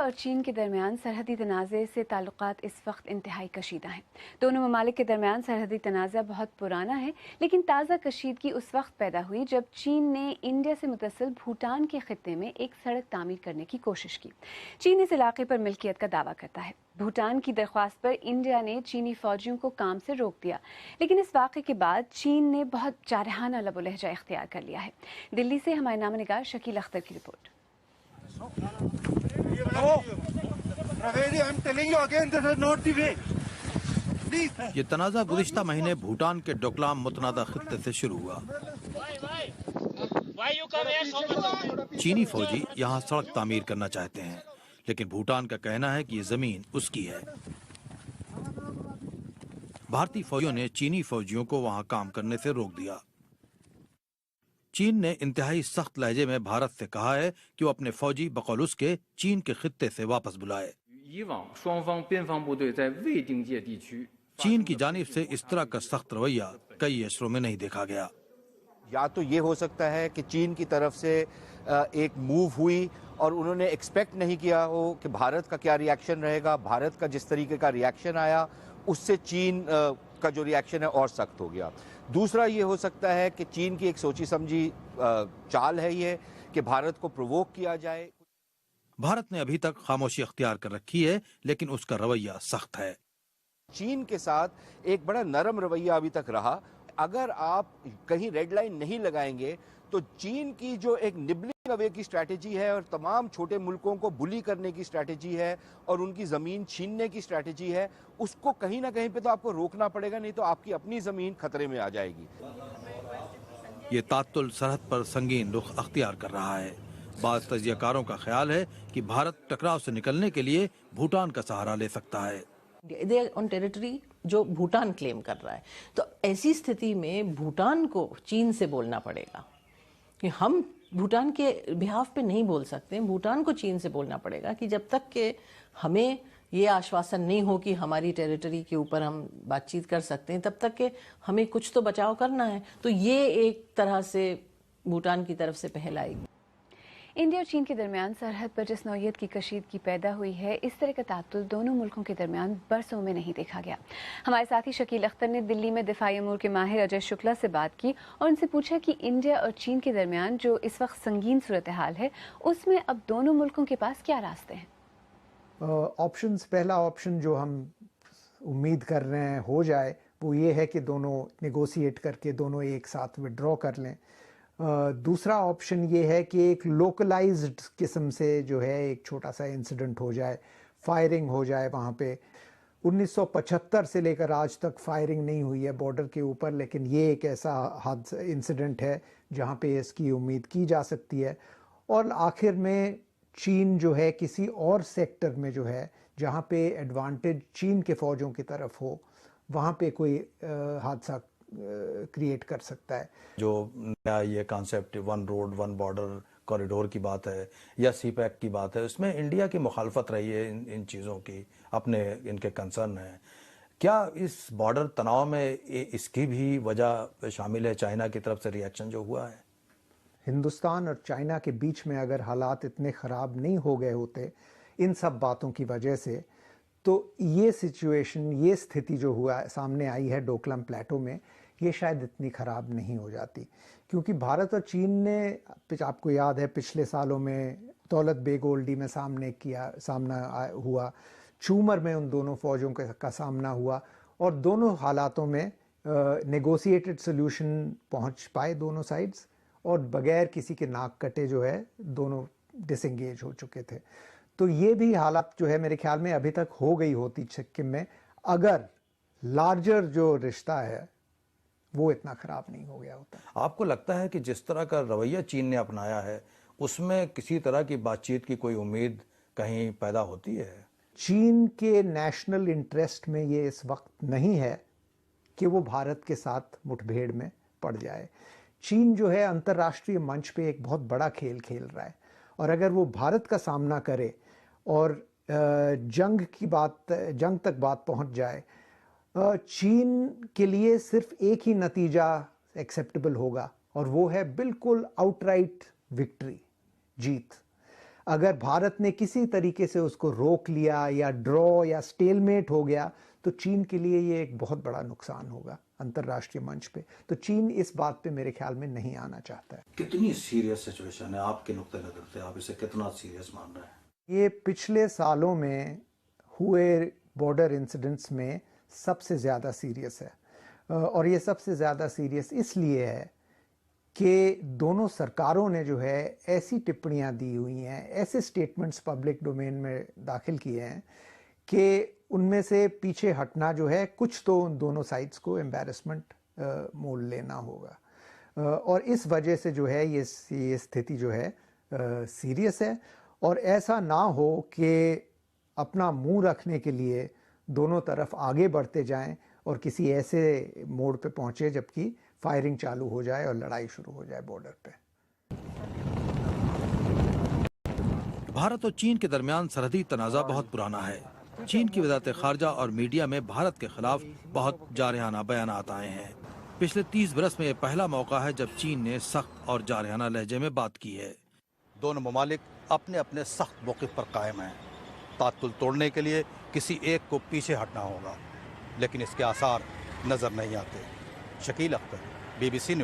और चीन के दरमियान सरहदी तनाज़े से ताल्लुकात इस वक्त इंतहाई कशीदा हैं। दोनों ममालिक के दरमियान सरहदी तनाज़ा बहुत पुराना है, लेकिन ताज़ा कशीदगी उस वक्त पैदा हुई जब चीन ने इंडिया से मुतसिल भूटान के खित्ते में एक सड़क तामीर करने की कोशिश की। चीन इस इलाके पर मिल्कियत का दावा करता है। भूटान की दरख्वास्त पर इंडिया ने चीनी फौजियों को काम से रोक दिया, लेकिन इस वाक़े के बाद चीन ने बहुत जारहाना लबो लहजा इख्तियार कर लिया है। दिल्ली से हमारे नामनिगार शकील अख्तर की रिपोर्ट। ये तनाज़ा गुज़िश्ता महीने भूटान के डोकलाम मुतनादा खित्ते से शुरू हुआ। चीनी फौजी यहाँ सड़क तामीर करना चाहते हैं, लेकिन भूटान का कहना है कि ये जमीन उसकी है। भारतीय फौजियों ने चीनी फौजियों को वहाँ काम करने से रोक दिया। चीन ने इंतहाई सख्त लहजे में भारत से कहा है कि वो अपने फौजी बकौल उसके चीन के खित्ते से वापस बुलाए। चीन की जानिब से इस तरह का सख्त रवैया कई अशरों में नहीं देखा गया। या तो ये हो सकता है कि चीन की तरफ से एक मूव हुई और उन्होंने एक्सपेक्ट नहीं किया हो कि भारत का क्या रिएक्शन रहेगा। भारत का जिस तरीके का रिएक्शन आया उससे चीन का जो रिएक्शन है और सख्त हो गया। दूसरा ये हो सकता है कि चीन की एक सोची समझी चाल है ये कि भारत को प्रोवोक किया जाए। भारत ने अभी तक खामोशी अख्तियार कर रखी है, लेकिन उसका रवैया सख्त है। चीन के साथ एक बड़ा नरम रवैया अभी तक रहा। अगर आप कहीं रेड लाइन नहीं लगाएंगे तो चीन की जो एक निबलिंग अवे की स्ट्रैटेजी है और तमाम छोटे मुल्कों को बुली करने की स्ट्रैटेजी है और उनकी ज़मीन छीनने की स्ट्रैटेजी है, उसको कहीं ना कहीं पे तो आपको रोकना पड़ेगा, नहीं तो आपकी अपनी ज़मीन खतरे में आ जाएगी। ये तातुल सरहद पर संगीन रुख अख्तियार कर रहा है। बाज़ तजियाकारों का ख्याल है कि भारत टकराव से निकलने के लिए भूटान का सहारा ले सकता है। दे आर ऑन टेरिटरी जो भूटान क्लेम कर रहा है, तो ऐसी स्थिति में भूटान को चीन से बोलना पड़ेगा कि हम भूटान के बिहाफ पे नहीं बोल सकते। भूटान को चीन से बोलना पड़ेगा कि जब तक के हमें ये आश्वासन नहीं हो कि हमारी टेरिटरी के ऊपर हम बातचीत कर सकते हैं, तब तक के हमें कुछ तो बचाव करना है। तो ये एक तरह से भूटान की तरफ से पहल आएगी। इंडिया और चीन के दरमियान सरहद पर जिस नौयत की कशीदगी पैदा हुई है, इस तरह का तात्तुल दोनों मुल्कों के दरमियान बरसों में नहीं देखा गया। हमारे साथी शकील अख्तर ने दिल्ली में दिफाई अमूर के माहिर अजय शुक्ला से बात की और उनसे पूछा कि इंडिया और चीन के दरमियान जो इस वक्त संगीन सूरत हाल है, उसमें अब दोनों मुल्कों के पास क्या रास्ते हैं। ऑप्शंस, पहला ऑप्शन जो हम उम्मीद कर रहे हैं हो जाए वो ये है कि दोनों नेगोशिएट करके दोनों एक साथ विड्रॉ कर लें। दूसरा ऑप्शन ये है कि एक लोकलाइज्ड किस्म से जो है एक छोटा सा इंसिडेंट हो जाए, फायरिंग हो जाए वहाँ पे। 1975 से लेकर आज तक फायरिंग नहीं हुई है बॉर्डर के ऊपर, लेकिन ये एक ऐसा हादसा इंसिडेंट है जहाँ पे इसकी उम्मीद की जा सकती है। और आखिर में चीन जो है किसी और सेक्टर में जो है जहाँ पे एडवांटेज चीन के फ़ौजों की तरफ हो, वहाँ पे कोई हादसा क्रिएट कर सकता है। जो नया ये concept one road one border corridor की बात है या सी पैक की बात है, उसमें इंडिया की मुखालफत रही है इन चीज़ों की, अपने इनके कंसर्न है। क्या इस बॉर्डर तनाव में इसकी भी वजह शामिल है, चाइना की तरफ से रिएक्शन जो हुआ है? हिंदुस्तान और चाइना के बीच में अगर हालात इतने ख़राब नहीं हो गए होते इन सब बातों की वजह से, तो ये सिचुएशन, ये स्थिति जो हुआ सामने आई है डोकलाम प्लेटो में, ये शायद इतनी ख़राब नहीं हो जाती। क्योंकि भारत और चीन ने, आपको याद है पिछले सालों में दौलत बेग ओल्डी में सामना हुआ, चूमर में उन दोनों फ़ौजों का सामना हुआ और दोनों हालातों में नेगोशिएटेड सोल्यूशन पहुंच पाए दोनों साइड्स, और बगैर किसी के नाक कटे जो है दोनों डिसएंगेज हो चुके थे। तो ये भी हालात जो है मेरे ख्याल में अभी तक हो गई होती सिक्किम में, अगर लार्जर जो रिश्ता है वो इतना ख़राब नहीं हो गया होता। आपको लगता है कि जिस तरह का रवैया चीन ने अपनाया है उसमें किसी तरह की बातचीत की कोई उम्मीद कहीं पैदा होती है? चीन के नेशनल इंटरेस्ट में ये इस वक्त नहीं है कि वो भारत के साथ मुठभेड़ में पड़ जाए। चीन जो है अंतर्राष्ट्रीय मंच पे एक बहुत बड़ा खेल खेल रहा है, और अगर वो भारत का सामना करे और जंग तक बात पहुंच जाए, चीन के लिए सिर्फ एक ही नतीजा एक्सेप्टेबल होगा और वो है बिल्कुल आउटराइट विक्ट्री, जीत। अगर भारत ने किसी तरीके से उसको रोक लिया या ड्रॉ या स्टेलमेट हो गया तो चीन के लिए ये एक बहुत बड़ा नुकसान होगा अंतर्राष्ट्रीय मंच पे। तो चीन इस बात पे मेरे ख्याल में नहीं आना चाहता है। कितनी सीरियस सिचुएशन है आपके नुक्ते नजर से, आप इसे कितना सीरियस मान रहे हैं? ये पिछले सालों में हुए बॉर्डर इंसिडेंट्स में सबसे ज़्यादा सीरियस है। और ये सबसे ज़्यादा सीरियस इसलिए है कि दोनों सरकारों ने जो है ऐसी टिप्पणियां दी हुई हैं, ऐसे स्टेटमेंट्स पब्लिक डोमेन में दाखिल किए हैं कि उनमें से पीछे हटना जो है कुछ तो उन दोनों साइड्स को एम्बैरेसमेंट मोल लेना होगा। और इस वजह से जो है ये स्थिति जो है सीरियस है। और ऐसा ना हो कि अपना मुंह रखने के लिए दोनों तरफ आगे बढ़ते जाएं और किसी ऐसे मोड़ पे पहुंचे जबकि फायरिंग चालू हो जाए और लड़ाई शुरू हो जाए बॉर्डर पे। भारत और चीन के दरमियान सरहदी तनाज़ा बहुत पुराना है। चीन की वज़ारत ख़ारजा और मीडिया में भारत के खिलाफ बहुत जारहाना बयानात आए हैं। पिछले 30 बरस में यह पहला मौका है जब चीन ने सख्त और जारहाना लहजे में बात की है। दोनों ममालिक अपने अपने सख्त मौक़िफ़ पर कायम हैं। तात्तुल तोड़ने के लिए किसी एक को पीछे हटना होगा, लेकिन इसके आसार नज़र नहीं आते। Shakeel Akhtar, BBC news.